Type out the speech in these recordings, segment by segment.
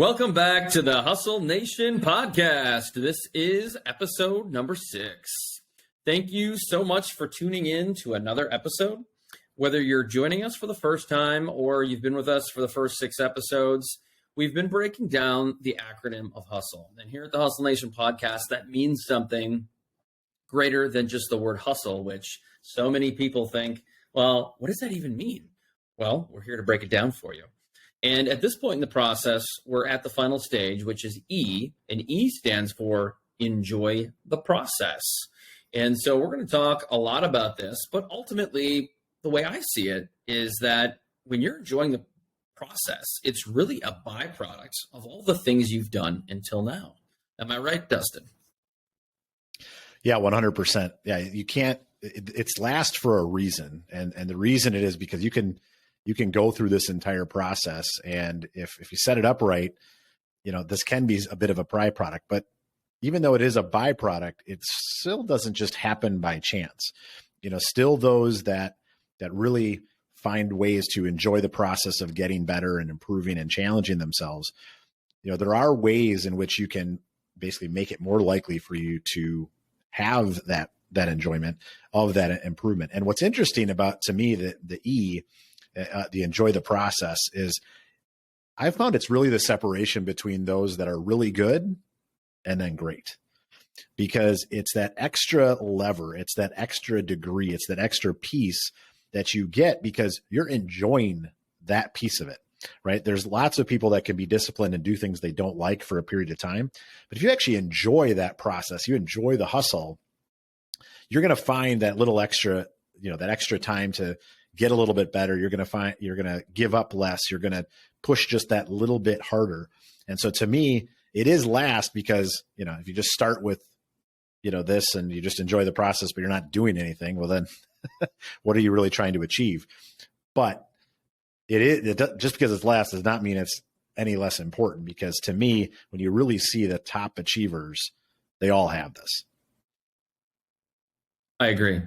Welcome back to the Hustle Nation podcast. This is episode number 6. Thank you so much for tuning in to another episode. Whether you're joining us for the first time or you've been with us for the first 6 episodes, we've been breaking down the acronym of hustle. And here at the Hustle Nation podcast, that means something greater than just the word hustle, which so many people think, well, what does that even mean? Well, we're here to break it down for you. And at this point in the process, we're at the final stage, which is E, and E stands for enjoy the process. And so we're going to talk a lot about this, but ultimately, the way I see it is that when you're enjoying the process, it's really a byproduct of all the things you've done until now. Am I right, Dustin? Yeah, 100%. Yeah, you can't, it's last for a reason. And the reason it is because you can go through this entire process. And if you set it up right, this can be a bit of a byproduct, but even though it is a byproduct, it still doesn't just happen by chance. Still those that really find ways to enjoy the process of getting better and improving and challenging themselves. There are ways in which you can basically make it more likely for you to have that enjoyment of that improvement. And what's interesting about, to me, the E, the enjoy the process, is I've found it's really the separation between those that are really good and then great, because it's that extra lever, it's that extra degree, it's that extra piece that you get because you're enjoying that piece of it, right? There's lots of people that can be disciplined and do things they don't like for a period of time. But if you actually enjoy that process, you enjoy the hustle, you're going to find that little extra, that extra time to get a little bit better. You're going to give up less. You're going to push just that little bit harder. And so to me, it is last because, if you just start with, this and you just enjoy the process, but you're not doing anything, well, then what are you really trying to achieve? But just because it's last does not mean it's any less important, because to me, when you really see the top achievers, they all have this. I agree.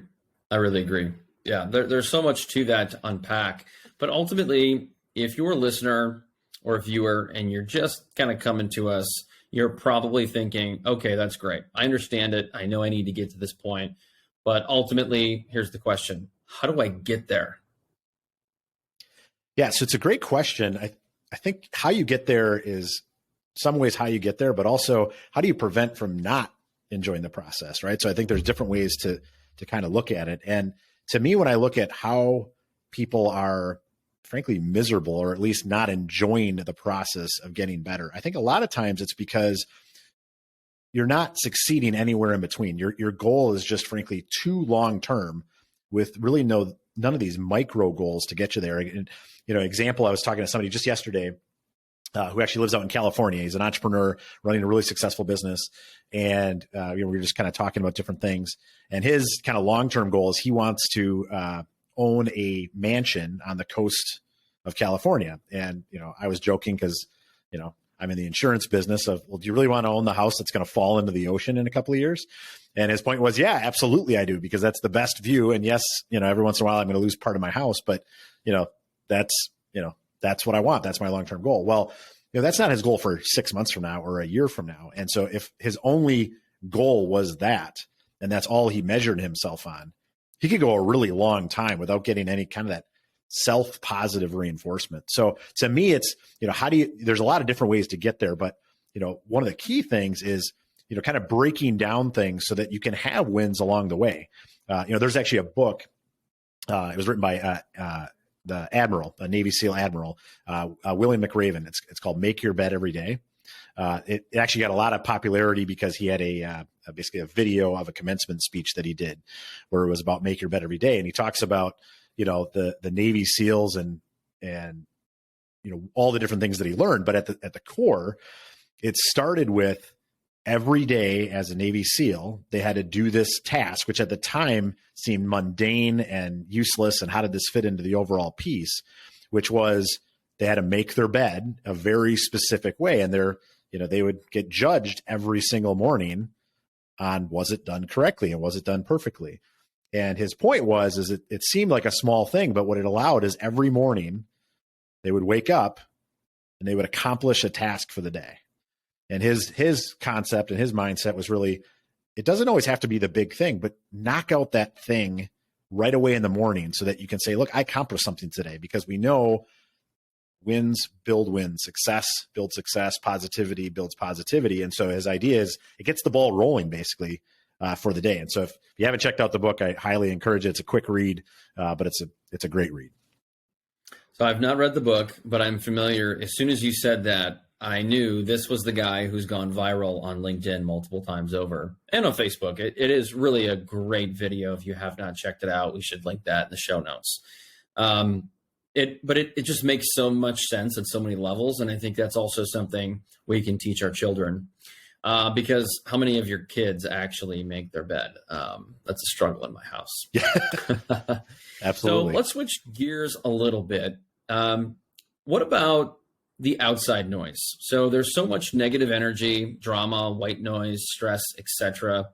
I really agree. Yeah, there's so much to that to unpack. But ultimately, if you're a listener or a viewer and you're just kind of coming to us, you're probably thinking, okay, that's great. I understand it. I know I need to get to this point. But ultimately, here's the question. How do I get there? Yeah, so it's a great question. I think how you get there is some ways how you get there, but also how do you prevent from not enjoying the process, right? So I think there's different ways to kind of look at it. And to me, when I look at how people are frankly miserable, or at least not enjoying the process of getting better, I think a lot of times it's because you're not succeeding anywhere in between. Your goal is just frankly too long-term, with really none of these micro goals to get you there. And, example, I was talking to somebody just yesterday who actually lives out in California. He's an entrepreneur running a really successful business. And we were just kind of talking about different things. And his kind of long-term goal is he wants to own a mansion on the coast of California. And, I was joking because, I'm in the insurance business of, well, do you really want to own the house that's going to fall into the ocean in a couple of years? And his point was, yeah, absolutely I do, because that's the best view. And yes, every once in a while I'm going to lose part of my house, but that's what I want. That's my long-term goal. Well, that's not his goal for 6 months from now or a year from now. And so if his only goal was that, and that's all he measured himself on, he could go a really long time without getting any kind of that self-positive reinforcement. So to me, it's, there's a lot of different ways to get there, but, one of the key things is, kind of breaking down things so that you can have wins along the way. There's actually a book, it was written by the admiral, a Navy SEAL admiral, William McRaven. It's called Make Your Bed Every Day. It actually got a lot of popularity because he had basically a video of a commencement speech that he did where it was about make your bed every day. And he talks about, the Navy SEALs and all the different things that he learned. But at the core, it started with every day as a Navy SEAL, they had to do this task, which at the time seemed mundane and useless. And how did this fit into the overall piece, which was they had to make their bed a very specific way. And they would get judged every single morning on, was it done correctly and was it done perfectly? And his point was, it seemed like a small thing, but what it allowed is every morning they would wake up and they would accomplish a task for the day. And his concept and his mindset was really, it doesn't always have to be the big thing, but knock out that thing right away in the morning so that you can say, look, I accomplished something today, because we know wins build wins, success builds success, positivity builds positivity. And so his idea is it gets the ball rolling basically for the day. And so if you haven't checked out the book, I highly encourage it. It's a quick read, but it's a great read. So I've not read the book, but I'm familiar. As soon as you said that, I knew this was the guy who's gone viral on LinkedIn multiple times over and on Facebook. It is really a great video. If you have not checked it out, we should link that in the show notes. It just makes so much sense at so many levels. And I think that's also something we can teach our children, because how many of your kids actually make their bed? That's a struggle in my house. Yeah, absolutely. So let's switch gears a little bit. What about the outside noise? So there's so much negative energy, drama, white noise, stress, etc.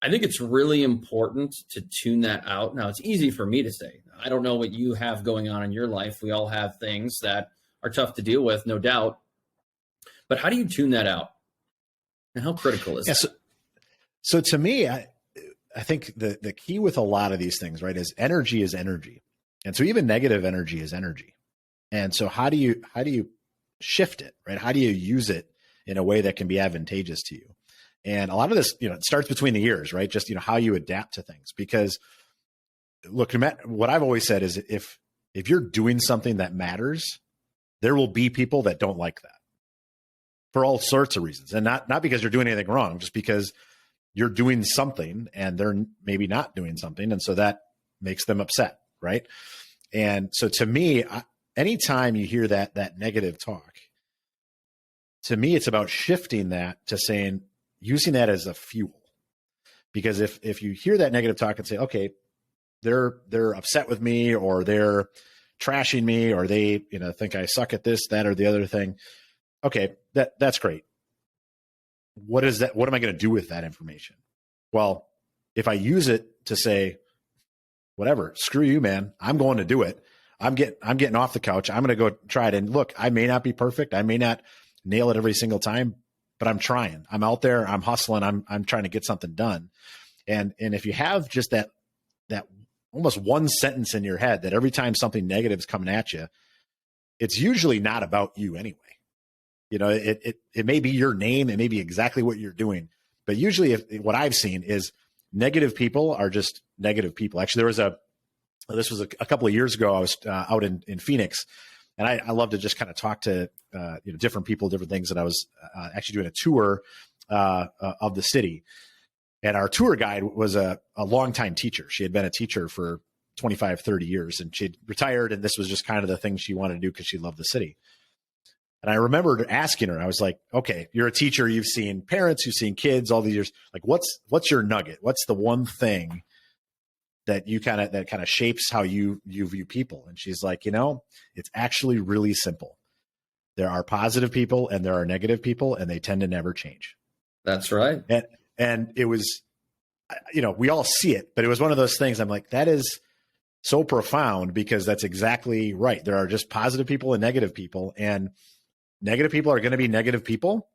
I think it's really important to tune that out. Now, it's easy for me to say. I don't know what you have going on in your life. We all have things that are tough to deal with, no doubt. But how do you tune that out? And how critical is that? So to me, I think the key with a lot of these things, right, is energy is energy. And so even negative energy is energy. And so how do you shift it, right? How do you use it in a way that can be advantageous to you? And a lot of this, it starts between the ears, right? Just, how you adapt to things. Because look, what I've always said is if you're doing something that matters, there will be people that don't like that for all sorts of reasons. And not because you're doing anything wrong, just because you're doing something and they're maybe not doing something. And so that makes them upset, right? And so to me, anytime you hear that negative talk, to me, it's about shifting that to saying, using that as a fuel. Because if you hear that negative talk and say, okay, they're upset with me, or they're trashing me, or they think I suck at this, that, or the other thing. Okay, that's great. What is that? What am I going to do with that information? Well, if I use it to say, whatever, screw you, man, I'm going to do it. I'm getting off the couch. I'm going to go try it. And look, I may not be perfect. I may not nail it every single time, but I'm trying. I'm out there. I'm hustling. I'm trying to get something done. And if you have just that almost one sentence in your head that every time something negative is coming at you, it's usually not about you anyway. It may be your name. It may be exactly what you're doing, but usually what I've seen is negative people are just negative people. Actually, this was a couple of years ago. I was out in Phoenix, and I love to just kind of talk to different people, different things. And I was actually doing a tour of the city, and our tour guide was a longtime teacher. She had been a teacher for 25, 30 years, and she'd retired, and this was just kind of the thing she wanted to do because she loved the city. And I remembered asking her, I was like, okay, you're a teacher. You've seen parents, you've seen kids all these years. Like, what's your nugget? What's the one thing that kind of shapes how you view people? And she's like, it's actually really simple. There are positive people and there are negative people, and they tend to never change. That's right. And it was, we all see it, but it was one of those things. I'm like, that is so profound, because that's exactly right. There are just positive people and negative people, and negative people are going to be negative people.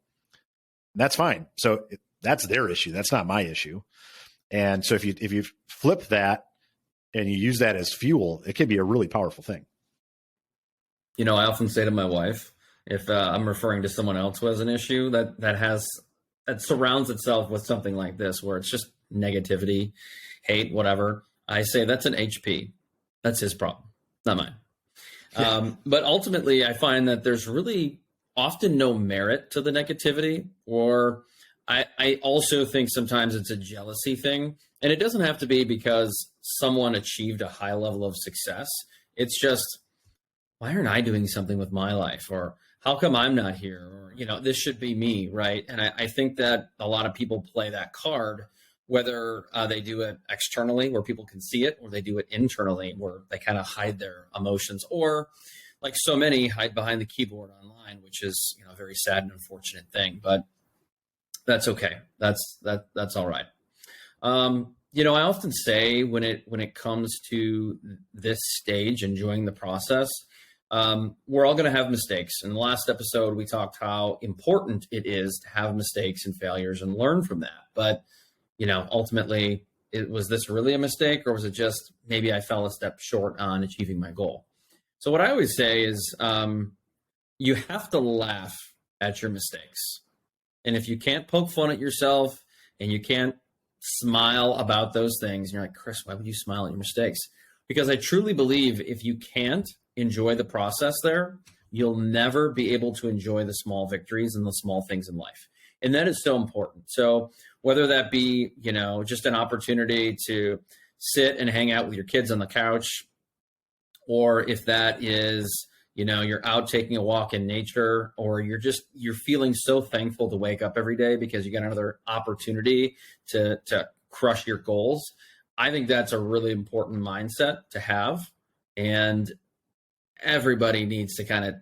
That's fine. So that's their issue. That's not my issue. And so if you flip that and you use that as fuel, it can be a really powerful thing. I often say to my wife, if I'm referring to someone else who has an issue that surrounds itself with something like this, where it's just negativity, hate, whatever, I say that's an HP. That's his problem, not mine. Yeah. But ultimately, I find that there's really often no merit to the negativity, or I also think sometimes it's a jealousy thing. And it doesn't have to be because someone achieved a high level of success. It's just, why aren't I doing something with my life? Or how come I'm not here? Or, this should be me, right? And I think that a lot of people play that card, whether they do it externally where people can see it, or they do it internally where they kind of hide their emotions, or like so many, hide behind the keyboard online, which is a very sad and unfortunate thing. But that's okay. That's all right. I often say when it comes to this stage, enjoying the process, we're all going to have mistakes. In the last episode, we talked how important it is to have mistakes and failures and learn from that. But, ultimately, was this really a mistake, or was it just maybe I fell a step short on achieving my goal? So what I always say is you have to laugh at your mistakes. And if you can't poke fun at yourself and you can't smile about those things, and you're like, Chris, why would you smile at your mistakes? Because I truly believe if you can't enjoy the process there, you'll never be able to enjoy the small victories and the small things in life. And that is so important. So whether that be, just an opportunity to sit and hang out with your kids on the couch, or if that is, you're out taking a walk in nature, or you're feeling so thankful to wake up every day because you got another opportunity to crush your goals. I think that's a really important mindset to have. And everybody needs to kind of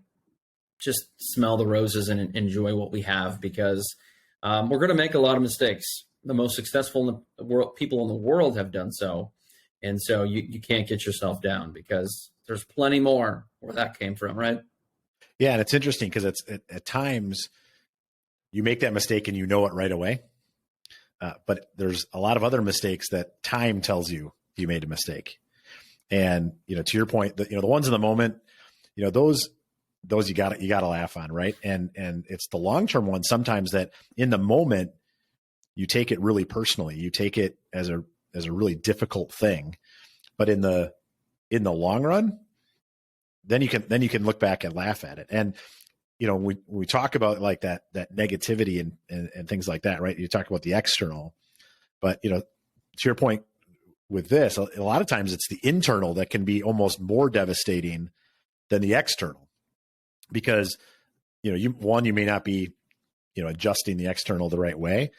just smell the roses and enjoy what we have, because we're going to make a lot of mistakes. The most successful in the world, people in the world have done so. And so you can't get yourself down, because there's plenty more where that came from, right? Yeah. And it's interesting because at times you make that mistake and you know it right away. But there's a lot of other mistakes that time tells you made a mistake. And, to your point, the ones in the moment, those you gotta laugh on. Right. And it's the long-term ones sometimes that in the moment you take it really personally. You take it as a really difficult thing, but in the long run, then you can look back and laugh at it. And, we talk about like that negativity and things like that, right? You talk about the external, but, to your point with this, a lot of times it's the internal that can be almost more devastating than the external, because, you may not be, adjusting the external the right way.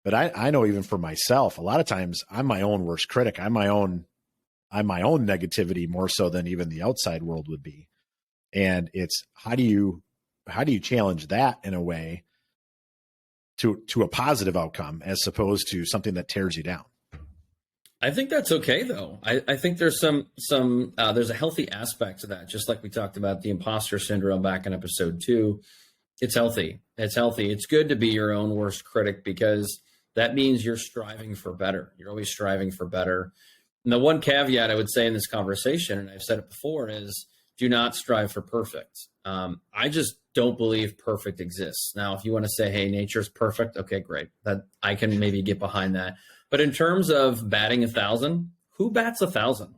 But I know even for myself, a lot of times I'm my own worst critic. I'm my own negativity more so than even the outside world would be. And it's how do you challenge that in a way to a positive outcome as opposed to something that tears you down? I think that's okay, though. I think there's there's a healthy aspect to that. Just like we talked about the imposter syndrome back in episode 2, it's healthy. It's healthy. It's good to be your own worst critic, because that means you're striving for better. You're always striving for better. And the one caveat I would say in this conversation, and I've said it before, is do not strive for perfect. I just don't believe perfect exists. Now, if you want to say, hey, nature's perfect, okay, great. That I can maybe get behind that. But in terms of batting 1,000, who bats 1,000?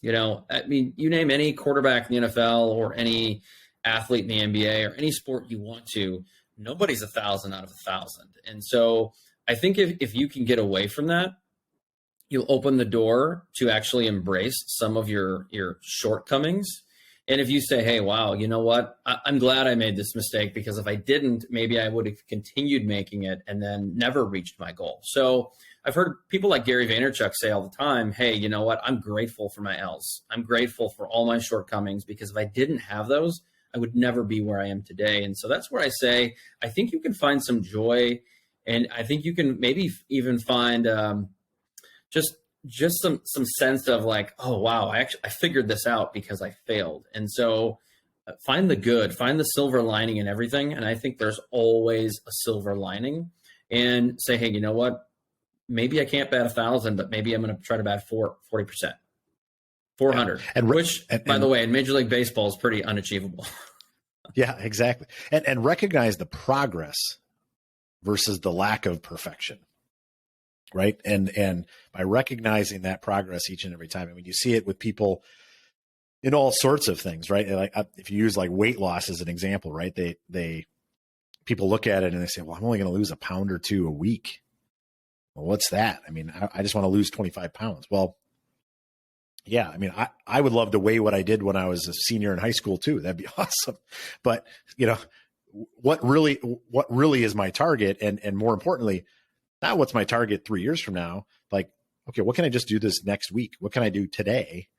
I mean, you name any quarterback in the NFL or any athlete in the NBA or any sport you want to, nobody's 1,000 out of 1,000. And so I think if you can get away from that, you'll open the door to actually embrace some of your shortcomings. And if you say, hey, wow, you know what? I'm glad I made this mistake, because if I didn't, maybe I would have continued making it and then never reached my goal. So I've heard people like Gary Vaynerchuk say all the time, hey, you know what? I'm grateful for my L's. I'm grateful for all my shortcomings, because if I didn't have those, I would never be where I am today. And so that's where I say, I think you can find some joy, and I think you can maybe even find just some sense of like, oh, wow, I figured this out because I failed. And so find the good, find the silver lining in everything. And I think there's always a silver lining, and say, hey, you know what? Maybe I can't bat 1,000, but maybe I'm going to try to bat 40%, 400, which, by the way, in Major League Baseball is pretty unachievable. Yeah, exactly. And recognize the progress versus the lack of perfection. Right. And by recognizing that progress each and every time, I mean, you see it with people in all sorts of things, right? Like if you use like weight loss as an example, right? People look at it and they say, well, I'm only going to lose a pound or 2 a week. Well, what's that? I mean, I just want to lose 25 pounds. Well, yeah, I mean, I would love to weigh what I did when I was a senior in high school too. That'd be awesome. But what really is my target? And more importantly, not what's my target 3 years from now. Like, okay, what can I just do this next week? What can I do today?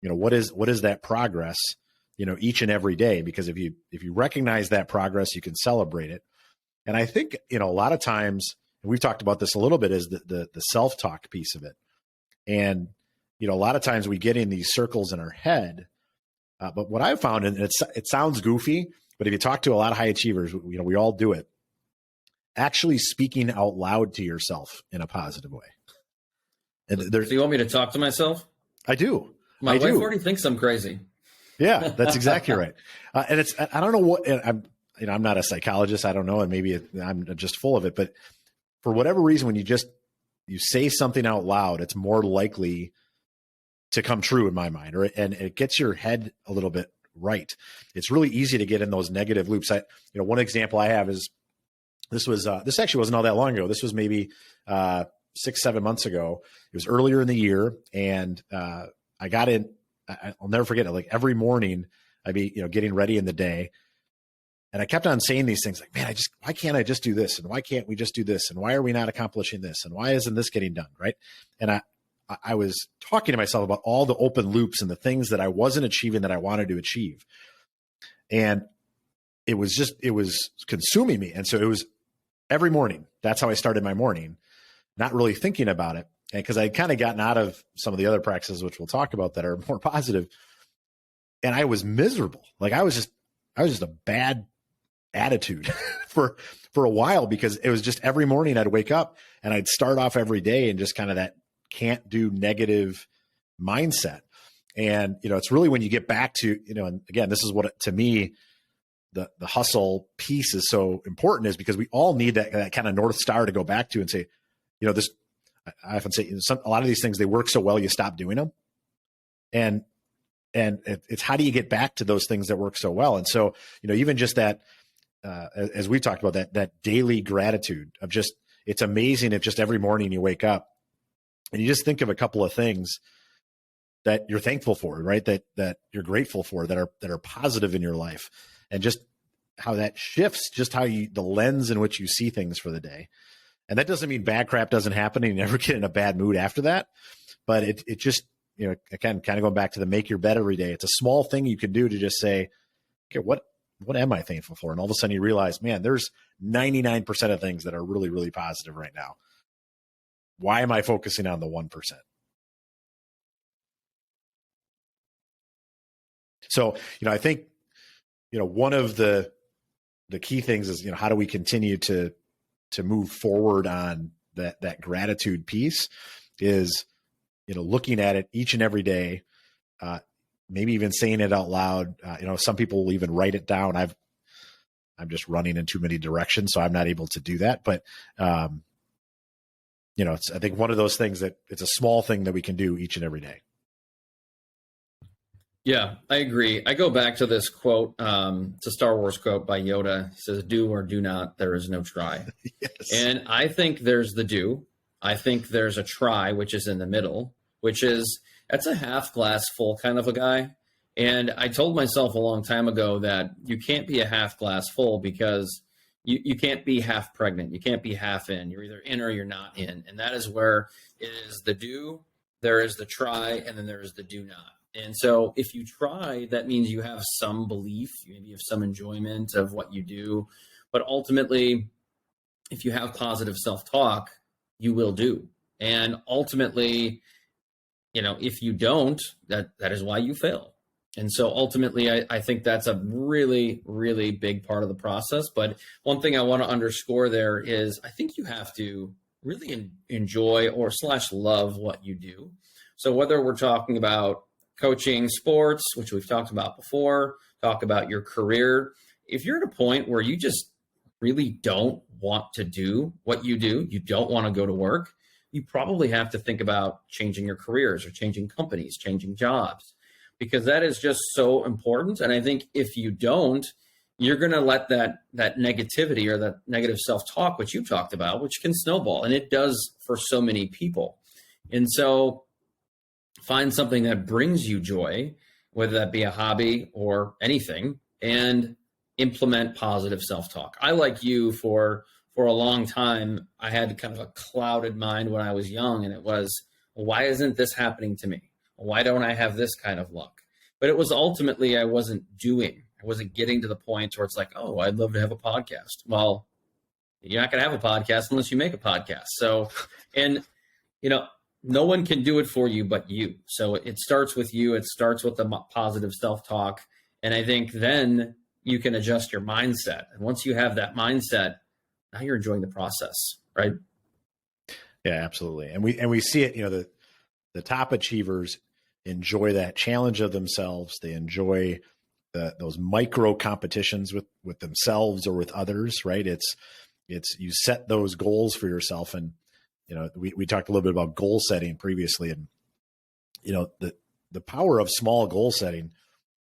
What is that progress, each and every day? Because if you recognize that progress, you can celebrate it. And I think, a lot of times, and we've talked about this a little bit, is the self-talk piece of it. And, a lot of times we get in these circles in our head But what I've found, and it sounds goofy, but if you talk to a lot of high achievers, we all do it. Actually speaking out loud to yourself in a positive way. And So you want me to talk to myself? I do. My wife already thinks I'm crazy. Yeah, that's exactly right. And I don't know what, I'm not a psychologist. I don't know. And maybe I'm just full of it, but for whatever reason, when you say something out loud, it's more likely to come true in my mind, and it gets your head a little bit right. It's really easy to get in those negative loops. One example I have is this actually wasn't all that long ago. This was maybe 6-7 months ago. It was earlier in the year, and I got in. I'll never forget it. Like every morning, I'd be getting ready in the day, and I kept on saying these things like, "Man, why can't I just do this? And why can't we just do this? And why are we not accomplishing this? And why isn't this getting done?" Right? And I was talking to myself about all the open loops and the things that I wasn't achieving that I wanted to achieve, and it was consuming me. And so it was every morning. That's how I started my morning, not really thinking about it. And because I had kind of gotten out of some of the other practices, which we'll talk about, that are more positive, and I was miserable. Like I was just a bad attitude for a while, because it was just every morning I'd wake up and I'd start off every day and just kind of that can't do negative mindset. And, it's really when you get back to, and again, this is what, to me, the hustle piece is so important, is because we all need that kind of North Star to go back to and say, this, I often say a lot of these things, they work so well, you stop doing them. And it's how do you get back to those things that work so well? And so, even just that, as we talked about, that daily gratitude of just, it's amazing if just every morning you wake up and you just think of a couple of things that you're thankful for, right? That you're grateful for, that are positive in your life, and just how that shifts just the lens in which you see things for the day. And that doesn't mean bad crap doesn't happen and you never get in a bad mood after that. But it just, again, kind of going back to the make your bed every day. It's a small thing you can do to just say, okay, what am I thankful for? And all of a sudden you realize, man, there's 99% of things that are really, really positive right now. Why am I focusing on the 1%? So, I think, one of the key things is, how do we continue to move forward on that gratitude piece is, looking at it each and every day, maybe even saying it out loud. Some people will even write it down. I'm just running in too many directions, so I'm not able to do that. But, it's, I think, one of those things that it's a small thing that we can do each and every day. Yeah, I agree. I go back to this quote. It's a Star Wars quote by Yoda. He says, "Do or do not, there is no try." Yes. And I think there's the do. I think there's a try, which is in the middle, that's a half glass full kind of a guy. And I told myself a long time ago that you can't be a half glass full, because you can't be half pregnant. You can't be half in. You're either in or you're not in. And that is where it is the do, there is the try, and then there is the do not. And so if you try, that means you have some belief, maybe you have some enjoyment of what you do. But ultimately, if you have positive self-talk, you will do. And ultimately, if you don't, that is why you fail. And so ultimately, I think that's a really, really big part of the process. But one thing I want to underscore there is I think you have to really enjoy or / love what you do. So whether we're talking about coaching, sports, which we've talked about before, talk about your career, if you're at a point where you just really don't want to do what you do, you don't want to go to work, you probably have to think about changing your careers or changing companies, changing jobs, because that is just so important. And I think if you don't, you're going to let that negativity or that negative self-talk, which you talked about, which can snowball, and it does for so many people. And so find something that brings you joy, whether that be a hobby or anything, and implement positive self-talk. I, like you, for a long time, I had kind of a clouded mind when I was young, and it was, well, why isn't this happening to me? Why don't I have this kind of luck? But it was ultimately I wasn't getting to the point where it's like, oh, I'd love to have a podcast. Well, you're not going to have a podcast unless you make a podcast. So, and no one can do it for you but you. So it starts with you. It starts with the positive self-talk. And I think then you can adjust your mindset. And once you have that mindset, now you're enjoying the process, right? Yeah, absolutely. And we see it, the top achievers enjoy that challenge of themselves. They enjoy those micro competitions with themselves or with others, right? It's you set those goals for yourself. And, we talked a little bit about goal setting previously, and, the power of small goal setting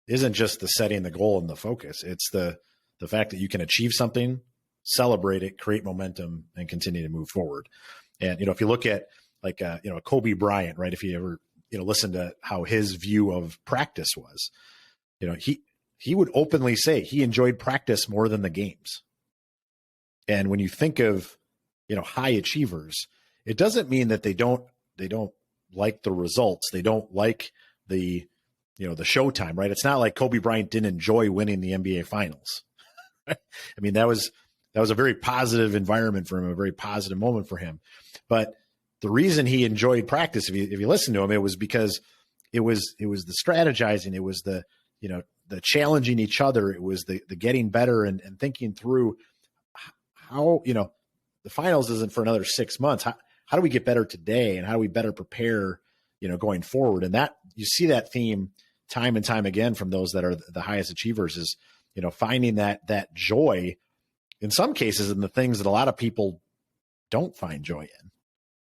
isn't just the setting the goal and the focus. It's the fact that you can achieve something, celebrate it, create momentum, and continue to move forward. And, if you look at like, Kobe Bryant, right? If you ever, listen to how his view of practice was, he would openly say he enjoyed practice more than the games. And when you think of, high achievers, it doesn't mean that they don't like the results. They don't like the showtime, right? It's not like Kobe Bryant didn't enjoy winning the NBA finals. I mean, that was a very positive environment for him, a very positive moment for him. But the reason he enjoyed practice, if you listen to him, it was because it was the strategizing. It was the challenging each other. It was the getting better and thinking through how, the finals isn't for another 6 months. How do we get better today, and how do we better prepare, going forward? And that you see that theme time and time again from those that are the highest achievers is, finding that joy in some cases in the things that a lot of people don't find joy in.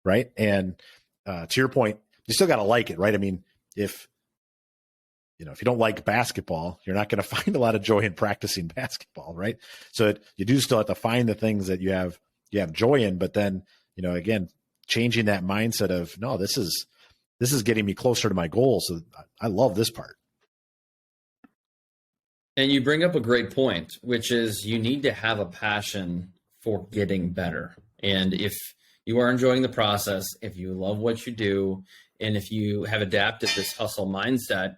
Right. And to your point, you still got to like it, right? I mean, if you don't like basketball, you're not going to find a lot of joy in practicing basketball, right? So you do still have to find the things that you have joy in, but then, again, changing that mindset of, no, this is getting me closer to my goal. So I love this part. And you bring up a great point, which is you need to have a passion for getting better. And if you are enjoying the process, if you love what you do, and if you have adapted this hustle mindset,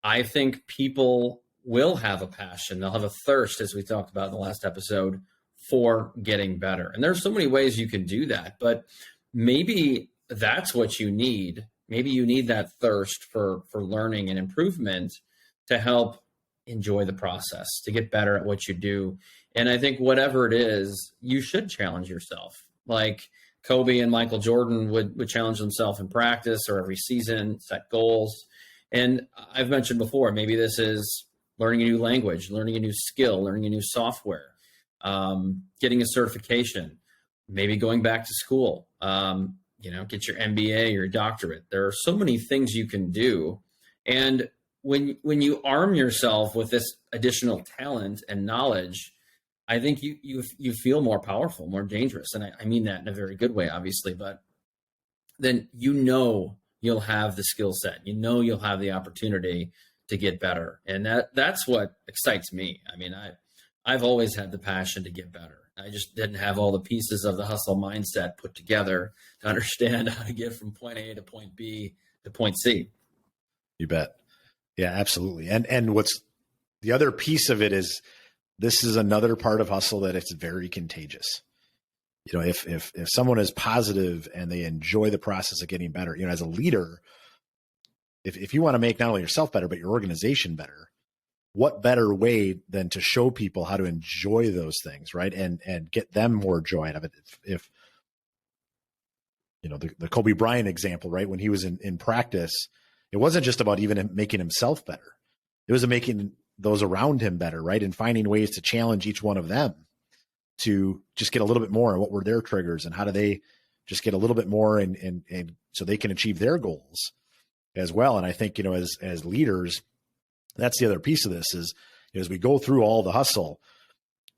I think people will have a passion. They'll have a thirst, as we talked about in the last episode, for getting better. And there's so many ways you can do that, but maybe that's what you need. Maybe you need that thirst for learning and improvement to help enjoy the process, to get better at what you do. And I think whatever it is, you should challenge yourself. Like Kobe and Michael Jordan would challenge themselves in practice or every season, set goals. And I've mentioned before, maybe this is learning a new language, learning a new skill, learning a new software, getting a certification, maybe going back to school, get your MBA or your doctorate. There are so many things you can do. And when you arm yourself with this additional talent and knowledge, I think you feel more powerful, more dangerous. And I mean that in a very good way, obviously, but then you'll have the skill set, you'll have the opportunity to get better. And that's what excites me. I mean, I've always had the passion to get better. I just didn't have all the pieces of the hustle mindset put together to understand how to get from point A to point B to point C. You bet. Yeah, absolutely. And what's the other piece of it is, this is another part of hustle that it's very contagious. If someone is positive and they enjoy the process of getting better, as a leader, if you want to make not only yourself better, but your organization better, what better way than to show people how to enjoy those things, right? And get them more joy out of it. If the Kobe Bryant example, right? When he was in practice, it wasn't just about even making himself better. It was making those around him better, right? And finding ways to challenge each one of them to just get a little bit more. And what were their triggers, and how do they just get a little bit more and so they can achieve their goals as well. And I think, as leaders, that's the other piece of this is, as we go through all the hustle,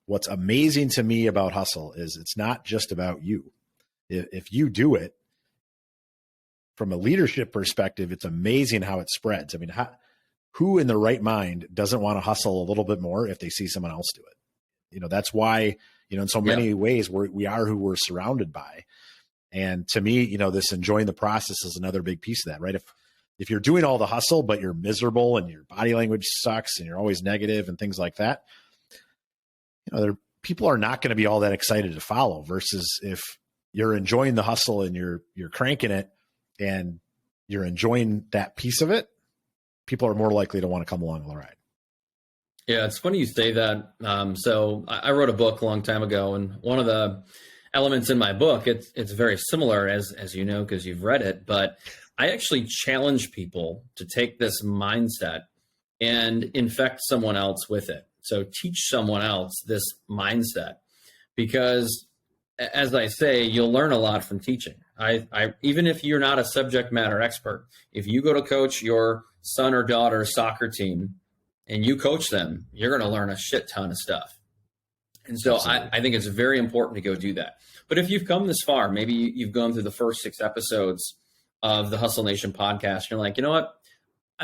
what's amazing to me about hustle is it's not just about you. If you do it from a leadership perspective, it's amazing how it spreads. I mean, who in the right mind doesn't want to hustle a little bit more if they see someone else do it? That's why, in so many ways we are who we're surrounded by. And to me, this enjoying the process is another big piece of that, right? If you're doing all the hustle, but you're miserable and your body language sucks and you're always negative and things like that, people are not going to be all that excited to follow, versus if you're enjoying the hustle and you're cranking it and you're enjoying that piece of it, people are more likely to want to come along the ride. Yeah, it's funny you say that. So I wrote a book a long time ago, and one of the elements in my book, it's very similar, as you know, because you've read it, but I actually challenge people to take this mindset and infect someone else with it. So teach someone else this mindset, because as I say, you'll learn a lot from teaching. I even if you're not a subject matter expert, if you go to coach your son or daughter's soccer team and you coach them, you're going to learn a shit ton of stuff. And so I think it's very important to go do that. But if you've come this far, maybe you've gone through the first 6 episodes of the Hustle Nation podcast, you're like, you know what?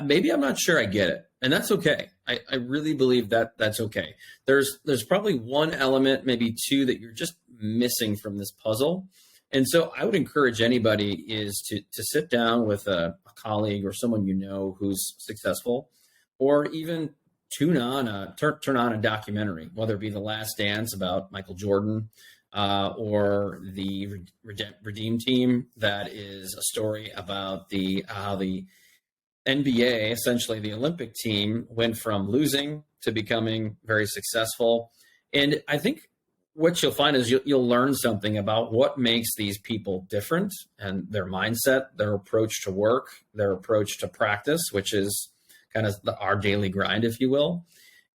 Maybe I'm not sure I get it. And that's okay. I really believe that that's okay. There's probably one element, maybe 2, that you're just missing from this puzzle. And so I would encourage anybody is to sit down with a colleague or someone you know who's successful, or even turn on a documentary, whether it be The Last Dance about Michael Jordan, or the Redeem Team, that is a story about how the NBA, essentially the Olympic team, went from losing to becoming very successful. And I think what you'll find is you'll learn something about what makes these people different, and their mindset, their approach to work, their approach to practice, which is kind of our daily grind, if you will.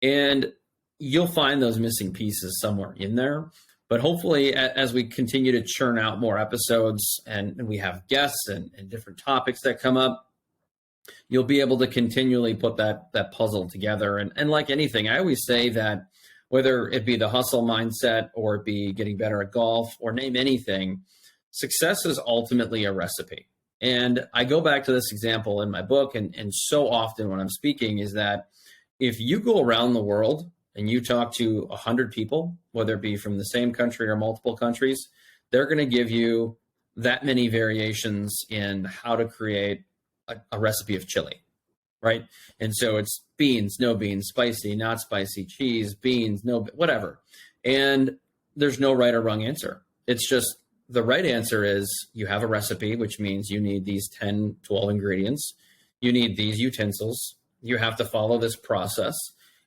And you'll find those missing pieces somewhere in there. But hopefully, as we continue to churn out more episodes and we have guests and different topics that come up, you'll be able to continually put that puzzle together. And like anything, I always say that whether it be the hustle mindset or it be getting better at golf or name anything, success is ultimately a recipe. And I go back to this example in my book, and so often when I'm speaking, is that if you go around the world and you talk to 100 people, whether it be from the same country or multiple countries, they're going to give you that many variations in how to create a recipe of chili, right? And so it's beans, no beans, spicy, not spicy, cheese, beans, no, whatever. And there's no right or wrong answer. It's just the right answer is you have a recipe, which means you need these 10, 12 ingredients. You need these utensils. You have to follow this process,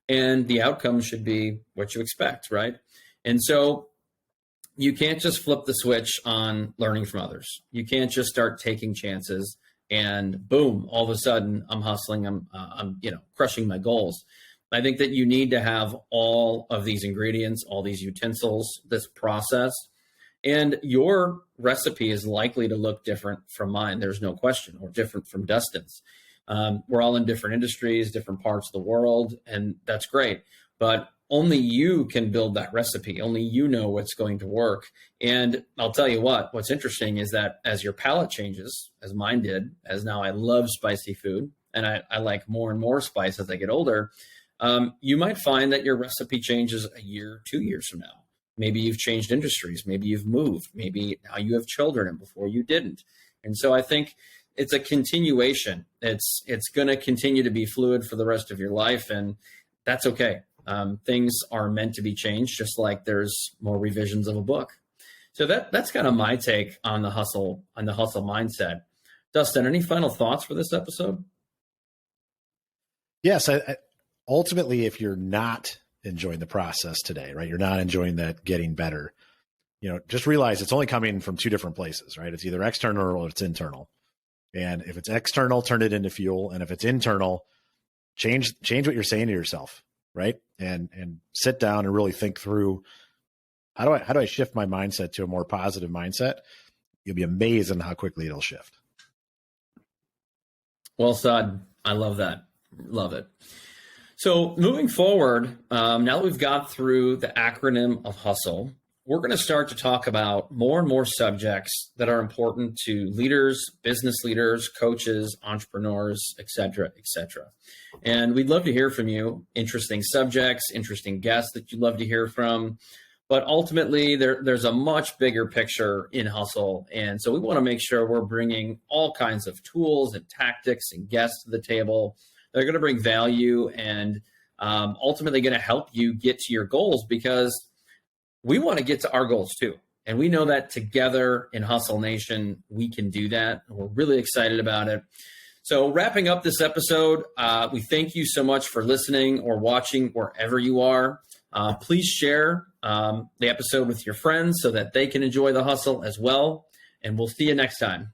and the outcome should be what you expect, right? And so you can't just flip the switch on learning from others. You can't just start taking chances and boom, all of a sudden I'm hustling, I'm crushing my goals. I think that you need to have all of these ingredients, all these utensils, this process, and your recipe is likely to look different from mine. There's no question, or different from Dustin's. We're all in different industries, different parts of the world, and that's great. But only you can build that recipe. Only you know what's going to work. And I'll tell you what's interesting is that as your palate changes, as mine did, as now I love spicy food, and I like more and more spice as I get older, you might find that your recipe changes a year, 2 years from now. Maybe you've changed industries. Maybe you've moved. Maybe now you have children and before you didn't. And so I think it's a continuation. It's going to continue to be fluid for the rest of your life, and that's okay. Things are meant to be changed, just like there's more revisions of a book. So that's kind of my take on the hustle mindset. Dustin, any final thoughts for this episode? Yes. Ultimately, if you're not enjoying the process today, right, you're not enjoying that getting better, just realize it's only coming from 2 different places, right? It's either external or it's internal. And if it's external, turn it into fuel. And if it's internal, change what you're saying to yourself, right? And sit down and really think through, how do I shift my mindset to a more positive mindset? You'll be amazed on how quickly it'll shift. Well said. I love that. Love it. So moving forward, now that we've got through the acronym of HUSTLE, we're going to start to talk about more and more subjects that are important to leaders, business leaders, coaches, entrepreneurs, et cetera, et cetera. And we'd love to hear from you. Interesting subjects, interesting guests that you'd love to hear from. But ultimately, there's a much bigger picture in Hustle. And so we want to make sure we're bringing all kinds of tools and tactics and guests to the table. They're going to bring value and ultimately going to help you get to your goals, because we want to get to our goals too. And we know that together in Hustle Nation, we can do that. We're really excited about it. So wrapping up this episode, we thank you so much for listening or watching wherever you are. Please share the episode with your friends so that they can enjoy the hustle as well. And we'll see you next time.